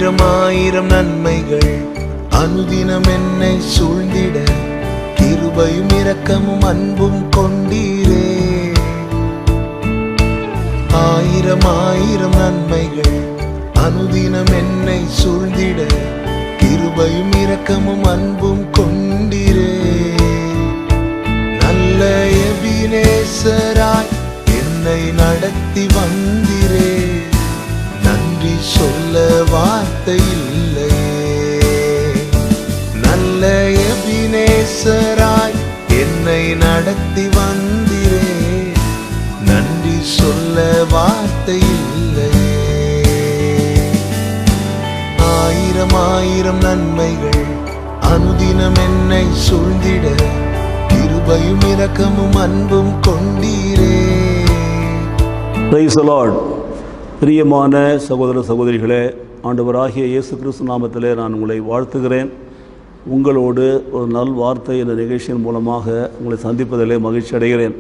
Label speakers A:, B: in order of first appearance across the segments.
A: ஆயிரம் ஆயிரம் நன்மைகள் அனுதினம் என்னை சூழ்ந்திட கிருபையும் இரக்கமும் அன்பும் கொண்டீரே. ஆயிரம் ஆயிரம் நன்மைகள் அனுதினம் என்னை சூழ்ந்திட கிருபையும் இரக்கமும் அன்பும் கொண்டீரே. நல்ல எபினேசராய் என்னை நடத்தி வந்தீரே. நன்றி சொல்ல வார்த்தை இல்லையே. நல்ல எபினேசராய் என்னை நடத்தி வந்தீரே. நன்றி சொல்ல வார்த்தை இல்லையே. ஆயிரம் ஆயிரம் நன்மைகள் அனுதினம் என்னை சூழ்ந்திட கிருபையும் இரக்கமும் அன்பும் கொண்டீரே.
B: Praise the lord. பிரியமான சகோதர சகோதரிகளே, ஆண்டவராகிய இயேசு கிறிஸ்து நாமத்திலே நான் உங்களை வாழ்த்துகிறேன். உங்களோடு ஒரு நல் வார்த்தை என்ற நிகழ்ச்சியின் மூலமாக உங்களை சந்திப்பதிலே மகிழ்ச்சி அடைகிறேன்.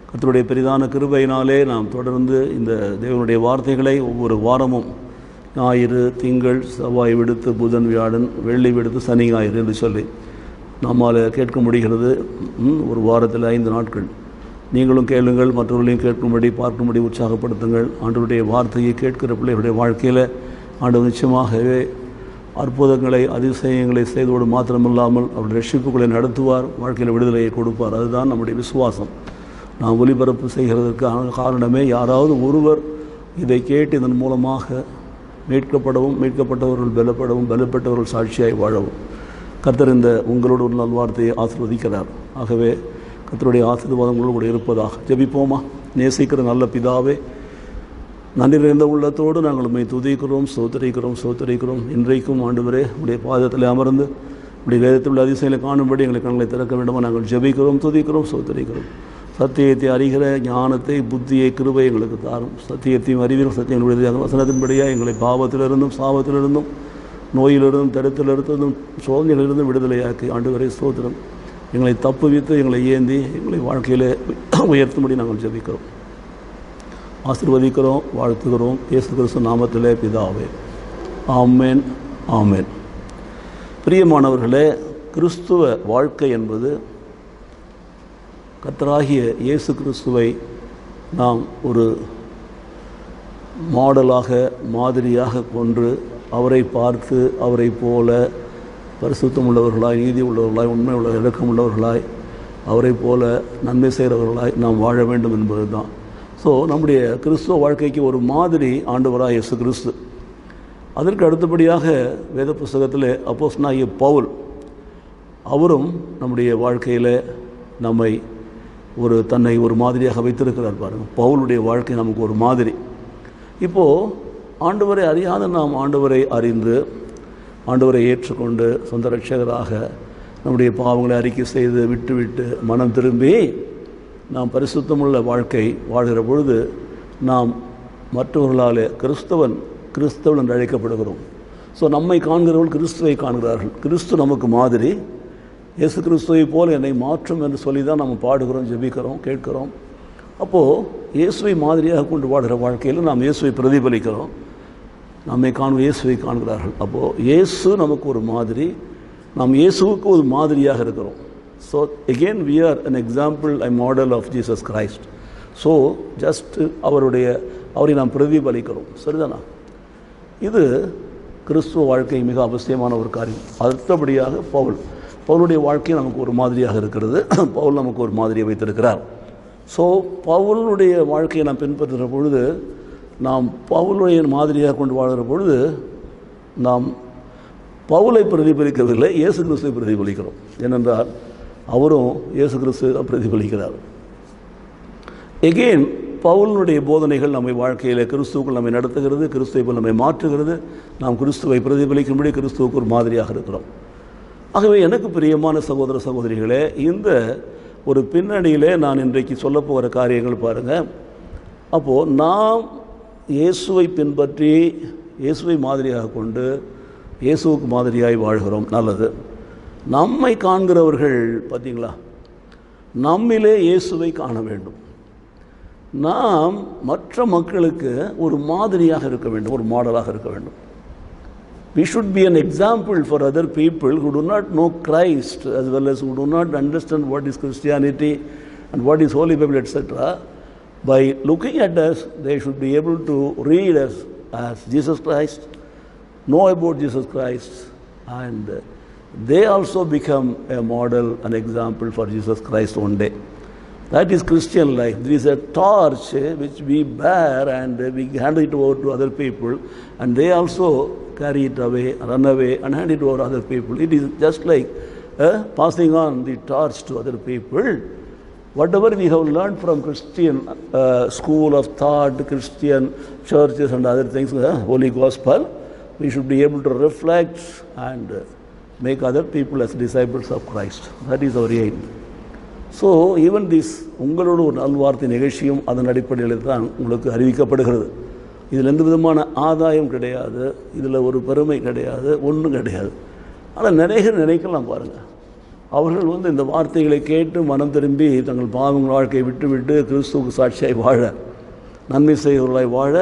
B: கர்த்தருடைய பெரிதான கிருபையினாலே நாம் தொடர்ந்து இந்த தேவனுடைய வார்த்தைகளை ஒவ்வொரு வாரமும் ஞாயிறு, திங்கள், செவ்வாய் விடுத்து புதன், வியாழன், வெள்ளி விடுத்து சனி, ஞாயிறு என்று சொல்லி நம்மால் கேட்க முடிகிறது. ஒரு வாரத்தில் 5 நாட்கள். நீங்களும் கேளுங்கள், மற்றவர்களையும் கேட்கும்படி பார்க்கும்படி உற்சாகப்படுத்துங்கள். ஆண்டவருடைய வார்த்தையை கேட்கிற பிள்ளைகளுடைய வாழ்க்கையில் ஆண்டவர் நிச்சயமாகவே அற்புதங்களை, அதிசயங்களை செய்தோடு மாத்திரமில்லாமல் அவருடைய ரட்சிப்புகளை நடத்துவார், வாழ்க்கையில் விடுதலையை கொடுப்பார். அதுதான் நம்முடைய விசுவாசம். நாம் ஒலிபரப்பு செய்கிறதுக்கான காரணமே யாராவது ஒருவர் இதை கேட்டு இதன் மூலமாக மீட்கப்படவும், மீட்கப்பட்டவர்கள் பலப்படவும், பலப்பட்டவர்கள் சாட்சியாய் வாழவும் கர்த்தர் இந்த உங்களோட ஒரு நல்வார்த்தையை ஆசீர்வதிக்கிறார். ஆகவே கர்த்தருடைய ஆசீர்வாதங்களோடு கூட இருப்பதாக ஜெபிப்போமா. நேசிக்கிற நல்ல பிதாவே, நன்றி நிறைந்த உள்ளத்தோடு நாங்கள் உம்மை துதிக்கிறோம், சோத்தரிக்கிறோம். இன்றைக்கும் ஆண்டவரே உடைய பாதத்தில் அமர்ந்து உடைய வேதத்தில் உள்ள அதிசயங்களை காணும்படி எங்களை கண்களை திறக்க வேண்டுமா நாங்கள் ஜெபிக்கிறோம், துதிக்கிறோம், சோத்தரிக்கிறோம். சத்தியத்தை அறிகிற ஞானத்தை, புத்தியை, கிருபை எங்களுக்கு தாரும். சத்தியத்தையும் அறிவியல் சத்தியம் விடுதலையாக வசனத்தின்படியாக எங்களை பாவத்திலிருந்தும், சாபத்திலிருந்தும், நோயிலிருந்தும், தடுத்திலிருந்தும், சோதனைகளிலிருந்தும் விடுதலையாக்கி ஆண்டவரே ஸ்தோத்திரம். எங்களை தப்புவித்து, எங்களை ஏந்தி, எங்களை வாழ்க்கையில் உயர்த்தும்படி நாங்கள் ஜெபிக்கிறோம், ஆசீர்வதிக்கிறோம், வாழ்த்துகிறோம். இயேசு கிறிஸ்து நாமத்திலே பிதாவே, ஆமென், ஆமென். பிரியமானவர்களே, கிறிஸ்துவ வாழ்க்கை என்பது கர்த்தராகிய இயேசு கிறிஸ்துவை நாம் ஒரு மாடலாக, மாதிரியாக கொண்டு அவரை பார்த்து அவரை போல பரிசுத்தம் உள்ளவர்களாய், நீதி உள்ளவர்களாய், உண்மை உள்ள இலக்கம் உள்ளவர்களாய், அவரை போல நன்மை செய்கிறவர்களாய் நாம் வாழ வேண்டும் என்பது தான். ஸோ நம்முடைய கிறிஸ்துவ வாழ்க்கைக்கு ஒரு மாதிரி ஆண்டவராக இயேசு கிறிஸ்து. அதற்கு அடுத்தபடியாக வேத புஸ்தகத்தில் அப்போஸ்தலனாகிய பவுல், அவரும் நம்முடைய வாழ்க்கையில் நம்மை தன்னை ஒரு மாதிரியாக வைத்திருக்கிறார். பாருங்கள், பவுலுடைய வாழ்க்கை நமக்கு ஒரு மாதிரி. இப்போது ஆண்டவரை அறியாத நாம் ஆண்டவரை அறிந்து, ஆண்டவரை ஏற்றுக்கொண்டு சொந்த ரட்சகராக நம்முடைய பாவங்களை அறிக்கை செய்து விட்டு மனம் திரும்பி நாம் பரிசுத்தமுள்ள வாழ்க்கை வாழ்கிற பொழுது நாம் மற்றவர்களால் கிறிஸ்தவன் என்று அழைக்கப்படுகிறோம். ஸோ நம்மை காண்கிறவர்கள் கிறிஸ்துவை காண்கிறார்கள். கிறிஸ்து நமக்கு மாதிரி. இயேசு கிறிஸ்துவை போல் என்னை மாற்றும் என்று சொல்லி தான் நம்ம பாடுகிறோம், ஜெபிக்கிறோம், கேட்கிறோம். அப்போது இயேசுவை மாதிரியாக கொண்டு வாழ்கிற வாழ்க்கையில் நாம் இயேசுவை பிரதிபலிக்கிறோம். நம்மை இயேசுவை காண்கிறார்கள். அப்போது இயேசு நமக்கு ஒரு மாதிரி, நாம் இயேசுவுக்கு ஒரு மாதிரியாக இருக்கிறோம். So again we are an example, a model of Jesus Christ. So just அவரை நாம் பிரதிபலிக்கிறோம். சரிதானா? இது கிறிஸ்துவ வாழ்க்கை மிக அவசியமான ஒரு காரியம். அடுத்தபடியாக பவுலுடைய வாழ்க்கை நமக்கு ஒரு மாதிரியாக இருக்கிறது. பவுல் நமக்கு ஒரு மாதிரியை வைத்திருக்கிறார். ஸோ பவுலுடைய வாழ்க்கையை நாம் பின்பற்றுகிற பொழுது, நாம் பவுலுடைய மாதிரியாக கொண்டு வாழ்கிற பொழுது நாம் பவுலை பிரதிபலிக்கவில்லை, இயேசு கிறிஸ்துவை பிரதிபலிக்கிறோம். ஏனென்றால் அவரும் இயேசு கிறிஸ்துவை தான் பிரதிபலிக்கிறார். எகெயின் பவுலுடைய போதனைகள் நம்மை வாழ்க்கையில் கிறிஸ்துவுக்குள் நம்மை நடத்துகிறது, கிறிஸ்துவை நம்மை மாற்றுகிறது. நாம் கிறிஸ்துவை பிரதிபலிக்கும்படி கிறிஸ்துவுக்கு ஒரு மாதிரியாக இருக்கிறோம். ஆகவே எனக்கு பிரியமான சகோதர சகோதரிகளே, இந்த ஒரு பின்னணியிலே நான் இன்றைக்கு சொல்ல போகிற காரியங்கள் பாருங்கள். அப்போது நாம் இயேசுவை பின்பற்றி, இயேசுவை மாதிரியாக கொண்டு இயேசுவுக்கு மாதிரியாய் வாழ்கிறோம். நல்லது. நம்மை காண்கிறவர்கள் பார்த்தீங்களா, நம்மிலே இயேசுவை காண வேண்டும். நாம் மற்ற மக்களுக்கு ஒரு மாதிரியாக இருக்க வேண்டும், ஒரு மாடலாக இருக்க வேண்டும். We should be an example for other people who do not know Christ, as well as who do not understand what is Christianity and what is Holy Bible, etc. By looking at us, they should be able to read us as Jesus Christ, know about Jesus Christ, and they also become a model, an example for Jesus Christ one day. That is Christian life. There is a torch which we bear and we hand it over to other people, and they also carry it away, run away and hand it over to other people. It is just like passing on the torch to other people. Whatever we have learned from Christian school of thought, Christian churches and other things, Holy Gospel, we should be able to reflect and make other people as disciples of Christ. That is our aim. So even this உங்களோட ஒரு நல்வார்த்தை நிகழ்ச்சியும் அதன் அடிப்படையில் தான் உங்களுக்கு அறிவிக்கப்படுகிறது. இதில் எந்த விதமான ஆதாயம் கிடையாது, இதில் ஒரு பெருமை கிடையாது, ஒன்றும் கிடையாது. ஆனால் நிறைய நினைக்கலாம் பாருங்கள், அவர்கள் இந்த வார்த்தைகளை கேட்டு மனம் திரும்பி தங்கள் பாவங்கள் வாழ்க்கையை விட்டுவிட்டு கிறிஸ்துவுக்கு சாட்சியாய் வாழ, நன்மை செய்வர்களாய் வாழ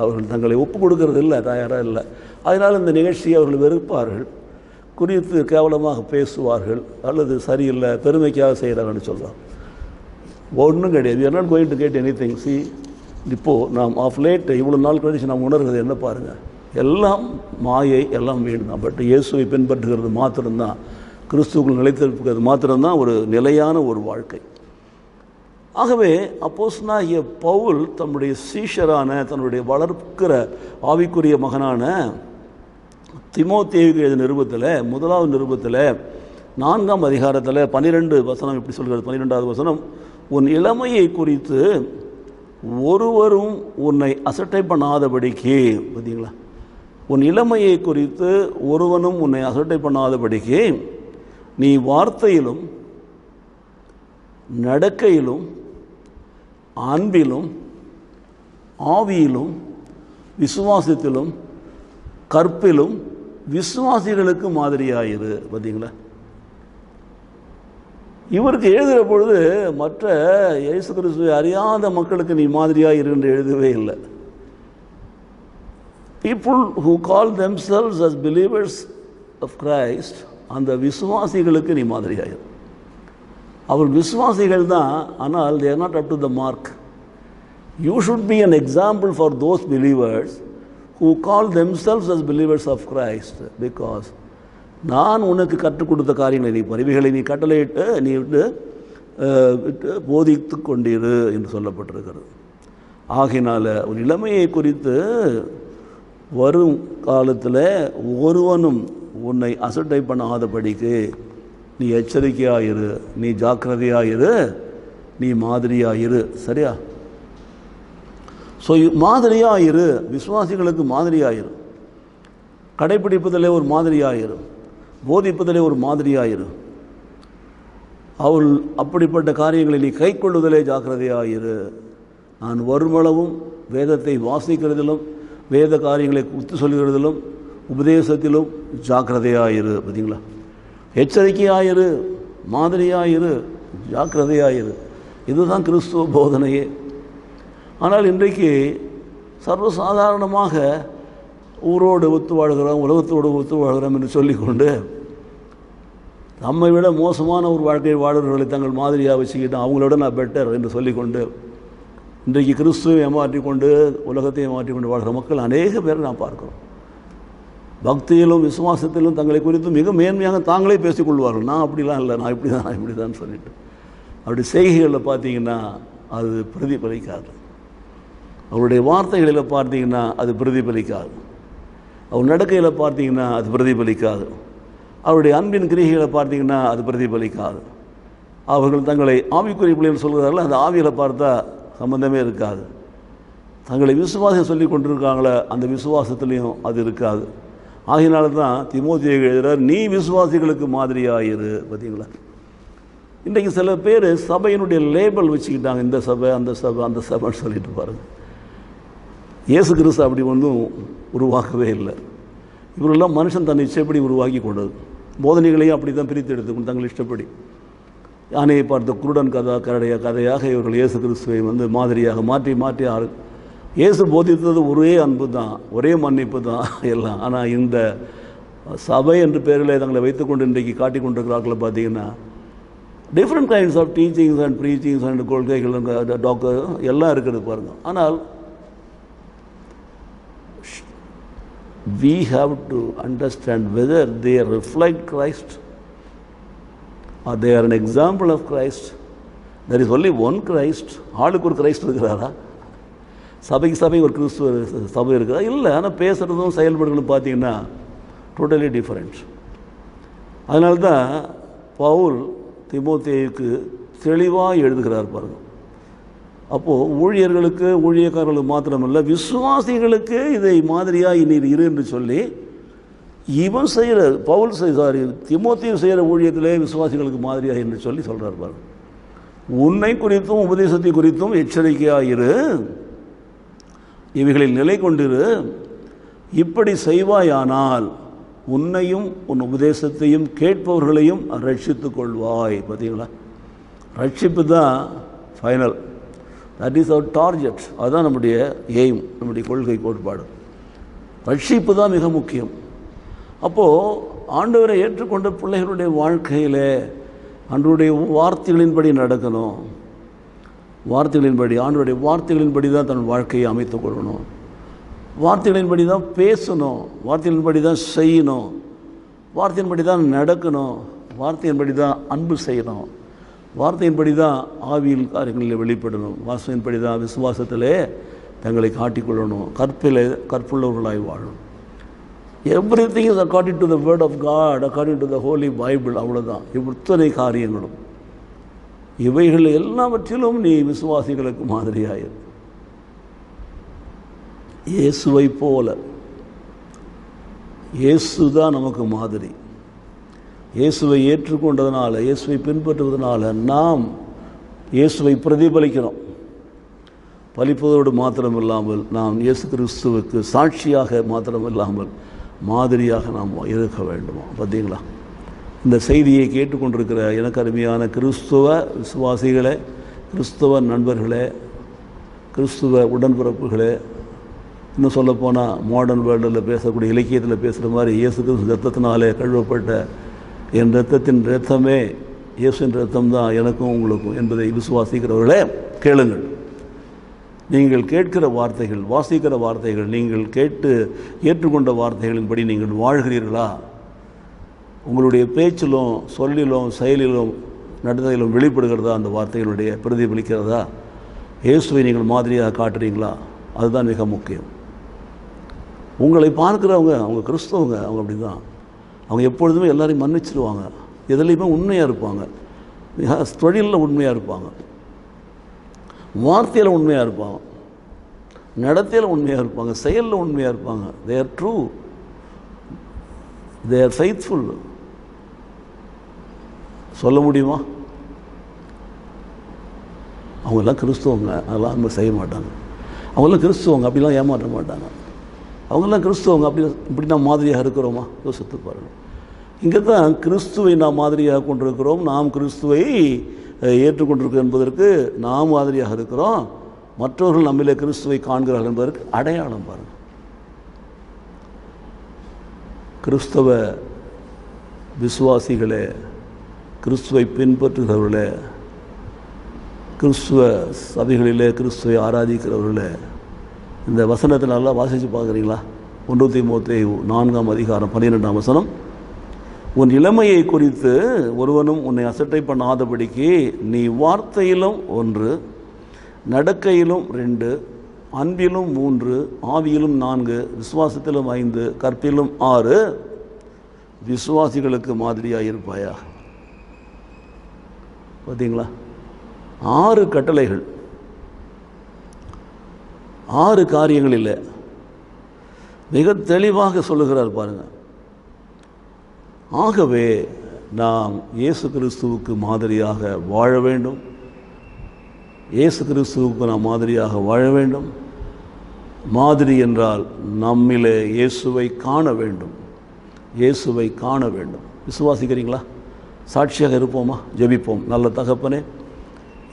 B: அவர்கள் தங்களை ஒப்பு கொடுக்கறது இல்லை, தயாராக இல்லை. அதனால் இந்த நிகழ்ச்சியை அவர்கள் வெறுப்பார்கள், குறித்து கேவலமாக பேசுவார்கள், அல்லது சரியில்லை பெருமைக்காக செய்கிறாங்கன்னு சொல்கிறாங்க. ஒன்றும் கிடையாது. We are not going to get anything. See, இப்போது நாம் ஆஃப் லேட் இவ்வளோ நாள் கழிச்சு நாம் உணர்கிறது என்ன பாருங்கள், எல்லாம் மாயை, எல்லாம் வீடு தான். பட் இயேசுவை பின்பற்றுகிறது மாத்திரம்தான், கிறிஸ்துவுக்குள் நிலைத்திருக்கிறது மாத்திரம்தான் ஒரு நிலையான ஒரு வாழ்க்கை. ஆகவே அப்போஸ்தலனாகிய பவுல் தன்னுடைய சீஷரான, தன்னுடைய வளர்க்கிற ஆவிக்குரிய மகனான தீமோத்தேயுக்கு எழுதிய நிருபத்தில், முதலாவது நிருபத்தில் 4ஆம் அதிகாரத்தில் 12 வசனம் இப்படி சொல்கிறது. 12வது வசனம், உன் இளமையை குறித்து ஒருவரும் உன்னை அசட்டை பண்ணாதபடிக்கு. பார்த்தீங்களா, உன் இளமையை குறித்து ஒருவனும் உன்னை அசட்டை பண்ணாதபடிக்கு நீ வார்த்தையிலும் நடக்கையிலும் அன்பிலும் ஆவியிலும் விசுவாசத்திலும் கற்பிலும் விசுவாசிகளுக்கு மாதிரியாயிரு. பார்த்தீங்களா, இவருக்கு எழுதுகிற பொழுது மற்ற இயேசு கிறிஸ்துவை அறியாத மக்களுக்கு நீ மாதிரியாயிரு என்று எழுதவே இல்லை. People who call themselves as believers of Christ, அந்த விசுவாசிகளுக்கு நீ மாதிரியாயிரு. அவர் விசுவாசிகள் தான், ஆனால் they are not up to the mark. You should be an example for those believers who call themselves as believers of Christ, because நான் உனக்கு கற்றுக் கொடுத்த காரியங்களை நீ பரிவைகளை நீ கட்டளையிட்டு நீ விட்டு போதித்து கொண்டிரு என்று சொல்லப்பட்டிருக்கிறது. ஆகினால ஒரு இளமையை குறித்து வரும் காலத்தில் ஒருவனும் உன்னை அசட்டை பண்ணாதபடிக்கு நீ எச்சரிக்கையாயிரு, நீ ஜாக்கிரதையாயிரு, நீ மாதிரியாயிரு. சரியா? ஸோ மாதிரியாயிரு, விசுவாசிகளுக்கு மாதிரியாயிரு, கடைப்பிடிப்பதிலே ஒரு மாதிரியாயிரு, போதிப்பதிலே ஒரு மாதிரியாயிரு. அவள் அப்படிப்பட்ட காரியங்களை நீ கை கொள்ளுதலே ஜாக்கிரதையாயிரு. நான் வருமளவும் வேதத்தை வாசிக்கிறதிலும் வேத காரியங்களை குத்து சொல்கிறதிலும் உபதேசத்திலும் ஜாக்கிரதையாயிரு. பார்த்தீங்களா, எச்சரிக்கையாயிரு, மாதிரியாயிரு, ஜாக்கிரதையாயிரு. இதுதான் கிறிஸ்துவ போதனையே. ஆனால் இன்றைக்கு சர்வசாதாரணமாக ஊரோடு ஒத்து வாழ்கிறோம், உலகத்தோடு ஒத்து வாழ்கிறோம் என்று சொல்லிக்கொண்டு நம்மை விட மோசமான ஒரு வாழ்க்கையை வாழ்கிறவர்களை தங்கள் மாதிரியாக வச்சுக்கிட்டு அவங்களோட நான் பெட்டர் என்று சொல்லிக்கொண்டு இன்றைக்கு கிறிஸ்துவை ஏமாற்றிக்கொண்டு உலகத்தை ஏமாற்றிக்கொண்டு வாழ்கிற மக்கள் அநேக பேரை நான் பார்க்குறோம். பக்தியிலும் விசுவாசத்திலும் தங்களை குறித்து மிக மேன்மையாக தாங்களே பேசிக்கொள்வார்கள். நான் அப்படிலாம் இல்லை, நான் இப்படி தான், நான் இப்படி தான் சொல்லிட்டு அப்படி செய்கைகளில் பார்த்தீங்கன்னா அது பிரதிபலிக்காது. அவருடைய வார்த்தைகளில் பார்த்தீங்கன்னா அது பிரதிபலிக்காது. அவர் நடக்கையில் பார்த்தீங்கன்னா அது பிரதிபலிக்காது. அவருடைய அன்பின் கிரிகைகளை பார்த்தீங்கன்னா அது பிரதிபலிக்காது. அவர்கள் தங்களை ஆவிக்குரிய பிள்ளைகள் சொல்கிறார்கள், அந்த ஆவியில் பார்த்தா சம்பந்தமே இருக்காது. தங்களை விசுவாசம் சொல்லி கொண்டிருக்காங்களே, அந்த விசுவாசத்துலேயும் அது இருக்காது. ஆகினால தான் தீமோத்தேயு எழுதுகிறார், நீ விசுவாசிகளுக்கு மாதிரியாயிரு. பார்த்தீங்களா, இன்றைக்கு சில பேர் சபையினுடைய லேபிள் வச்சுக்கிட்டாங்க, இந்த சபை அந்த சபை அந்த சபைன்னு சொல்லிட்டு பாருங்கள். இயேசு கிறிஸ்து அப்படி ஒன்றும் உருவாக்கவே இல்லை. இவரெல்லாம் மனுஷன் தன்னை இஷ்டப்படி உருவாக்கி கொண்டது. போதனைகளையும் அப்படி தான் பிரித்து எடுத்துக்கொண்டு தங்கள் இஷ்டப்படி யானையை பார்த்த குருடன் கதையாக இவர்கள் இயேசு கிறிஸ்துவை மாதிரியாக மாற்றி மாற்றி இயேசு போதித்தது ஒரே அன்பு தான், ஒரே மன்னிப்பு தான் எல்லாம். ஆனால் இந்த சபை என்ற பேரில் தங்களை வைத்துக்கொண்டு இன்றைக்கு காட்டிக் கொண்டிருக்கிறார்கள். பார்த்தீங்கன்னா different kinds of teachings and preachings and கொள்கைகள் டாக்டர் எல்லாம் இருக்கிறது பாருங்கள். ஆனால் we have to understand whether they reflect Christ or they are an example of Christ. There is only one Christ. ஆளுக்கு ஒரு கிரைஸ்ட் இருக்கிறாரா? சபைக்கு ஒரு கிறிஸ்துவ சபை இருக்கிறா? இல்லை. ஆனால் பேசுகிறதும் செயல்படுகளும் பார்த்தீங்கன்னா டோட்டலி டிஃப்ரெண்ட். அதனால தான் பவுல் தீமோத்தேயுக்கு தெளிவாக எழுதுகிறார் பாருங்கள். அப்போது ஊழியர்களுக்கு ஊழியக்காரர்களுக்கு மாத்திரமல்ல, விசுவாசிகளுக்கு இதை மாதிரியாக நீர் இரு என்று சொல்லி இவன் செய்கிற தீமோத்தேயு செய்கிற ஊழியத்திலே விசுவாசிகளுக்கு மாதிரியாக என்று சொல்லி சொல்கிறார் பாருங்கள். உன்னை குறித்தும் உபதேசத்தை குறித்தும் எச்சரிக்கையாக இரு, இவைகளில் நிலை கொண்டிரு. இப்படி செய்வாயானால் உன்னையும் உன் உபதேசத்தையும் கேட்பவர்களையும் ரட்சித்துக் கொள்வாய். பார்த்தீங்களா? ரட்சிப்பு தான் final. That is our target. அதுதான் நம்முடைய எய்ம், நம்முடைய கொள்கை கோட்பாடு. ரட்சிப்பு தான் மிக முக்கியம். அப்போது ஆண்டவரை ஏற்றுக்கொண்ட பிள்ளைகளுடைய வாழ்க்கையில் ஆண்டவருடைய வார்த்தைகளின்படி நடக்கணும். ஆண்டவருடைய வார்த்தைகளின்படி தான் தன் வாழ்க்கையை அமைத்துக் கொள்ளணும். வார்த்தைகளின்படி தான் பேசணும், வார்த்தைகளின்படி தான் செய்யணும், வார்த்தையின்படி தான் நடக்கணும், வார்த்தையின்படி தான் அன்பு செய்யணும், வார்த்தையின்படி தான் ஆவியில் காரியங்களில் வெளிப்படணும், வாசனையின்படி தான் விசுவாசத்திலே தங்களை காட்டிக்கொள்ளணும், கற்புள்ளவர்களாய் வாழணும். Everything is according to the word of God, according to the Holy Bible. அவ்வளோதான். இத்தனை காரியங்களும் இவைகள் எல்லாவற்றிலும் நீ விசுவாசிகளுக்கு மாதிரியாயிரு. இயேசுவை போல. இயேசு தான் நமக்கு மாதிரி. இயேசுவை ஏற்றுக்கொண்டதுனால, இயேசுவை பின்பற்றுவதனால நாம் இயேசுவை பிரதிபலிக்கிறோம். பலிப்பதோடு மாத்திரமில்லாமல் நாம் இயேசு கிறிஸ்துவுக்கு சாட்சியாக மாத்திரமில்லாமல் மாதிரியாக நாம் இருக்க வேண்டுமா? பார்த்தீங்களா? இந்த செய்தியை கேட்டுக்கொண்டிருக்கிற எனக்கு அருமையான கிறிஸ்துவ விசுவாசிகளே, கிறிஸ்துவ நண்பர்களே, கிறிஸ்துவ உடன்பிறப்புகளே, இன்னும் சொல்லப்போனால் மாடர்ன் வேர்ல்டில் பேசக்கூடிய இலக்கியத்தில் பேசுகிற மாதிரி இயேசு கிறிஸ்து ரத்தத்தினாலே கழுவப்பட்ட என் இரத்தத்தின் இரத்தமே இயேசுவின் இரத்தம் தான் எனக்கும் உங்களுக்கும் என்பதை விசுவாசிக்கிறவர்களே கேளுங்கள். நீங்கள் கேட்கிற வார்த்தைகள், வாசிக்கிற வார்த்தைகள், நீங்கள் கேட்டு ஏற்றுக்கொண்ட வார்த்தைகளின்படி நீங்கள் வாழ்கிறீர்களா? உங்களுடைய பேச்சிலும் சொல்லிலும் செயலிலும் நடத்தையிலும் வெளிப்படுகிறதா? அந்த வார்த்தைகளுடைய பிரதிபலிக்கிறதா? இயேசுவை நீங்கள் மாதிரியாக காட்டுறீங்களா? அதுதான் மிக முக்கியம். உங்களை பார்க்குறவங்க அவங்க கிறிஸ்தவங்க, அவங்க அப்படி தான். அவங்க எப்பொழுதுமே எல்லாரையும் மன்னிச்சிடுவாங்க, எதுலேயுமே உண்மையாக இருப்பாங்க, தொழிலில் உண்மையாக இருப்பாங்க, வார்த்தையில் உண்மையாக இருப்பாங்க, நடத்தையில் உண்மையாக இருப்பாங்க, செயலில் உண்மையாக இருப்பாங்க. They are true, they are faithful. சொல்ல முடியுமா? அவங்கெல்லாம் கிறிஸ்துவங்க, அதெல்லாம் நம்ம செய்ய மாட்டாங்க. அவங்களாம் கிறிஸ்துவங்க, அப்படிலாம் ஏமாற்ற மாட்டாங்க. அவங்கெல்லாம் கிறிஸ்துவங்க, இப்படி நாம் மாதிரியாக இருக்கிறோமா? யோசித்து பாருங்கள். இங்கே தான் கிறிஸ்துவை நாம் மாதிரியாக கொண்டிருக்கிறோம். நாம் கிறிஸ்துவை ஏற்றுக்கொண்டிருக்கிறோம் என்பதற்கு நாம் மாதிரியாக இருக்கிறோம். மற்றவர்கள் நம்மிலே கிறிஸ்துவை காண்கிறார்கள் என்பதற்கு அடையாளம் பாருங்கள். கிறிஸ்தவ விசுவாசிகளே, கிறிஸ்துவை பின்பற்றுகிறவர்களே, கிறிஸ்துவ சபைகளிலே கிறிஸ்துவை ஆராதிக்கிறவர்களே, இந்த வசனத்தை நல்லா வாசித்து பார்க்குறீங்களா? 1 தீமோத்தேயு 4:12 உன் இளமையை குறித்து ஒருவனும் உன்னை அசட்டை பண்ணாதபடிக்கு நீ வார்த்தையிலும் 1, நடக்கையிலும் 2, அன்பிலும் 3, ஆவியிலும் 4, விசுவாசத்திலும் 5, கற்பிலும் 6 விசுவாசிகளுக்கு மாதிரியாக இருப்பாயா? பார்த்தீங்களா? 6 கட்டளைகள், 6 காரியங்கள் இல்லை, மிக தெளிவாக சொல்லுகிறார் பாருங்கள். ஆகவே நாம் இயேசு கிறிஸ்துவுக்கு மாதிரியாக வாழ வேண்டும். இயேசு கிறிஸ்துவுக்கு நாம் மாதிரியாக வாழ வேண்டும். மாதிரி என்றால் நம்மிலே இயேசுவை காண வேண்டும். இயேசுவை காண வேண்டும். விசுவாசிக்கிறீங்களா? சாட்சியாக இருப்போமா? ஜெபிப்போம். நல்ல தகப்பனே,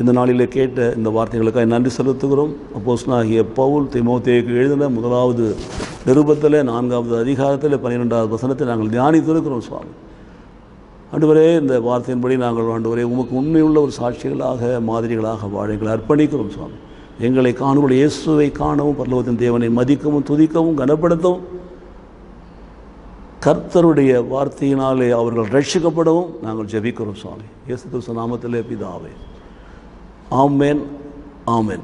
B: இந்த நாளிலே கேட்ட இந்த வார்த்தைகளுக்காக நன்றி செலுத்துகிறோம். அப்போஸ்தலனாகிய பவுல் தீமோத்தேயுக்கு எழுதின 1வது நிருபத்தில் 4வது அதிகாரத்தில் 12வது வசனத்தை நாங்கள் தியானித்திருக்கிறோம் சுவாமி. ஆண்டவரே, இந்த வார்த்தையின்படி நாங்கள் ஆண்டவரே உமக்கு உண்மையுள்ள ஒரு சாட்சிகளாக மாதிரிகளாக வாழ எங்களை அர்ப்பணிக்கிறோம் சுவாமி. எங்களை காணும்படி இயேசுவை காணவும், பரலோகத்தின் தேவனை மதிக்கவும், துதிக்கவும், கனப்படுத்தவும், கர்த்தருடைய வார்த்தையினாலே அவர்கள் ரட்சிக்கப்படவும் நாங்கள் ஜெபிக்கிறோம் சுவாமி. இயேசு கிறிஸ்து நாமத்திலே பிதாவே, ஆமென், ஆமென்.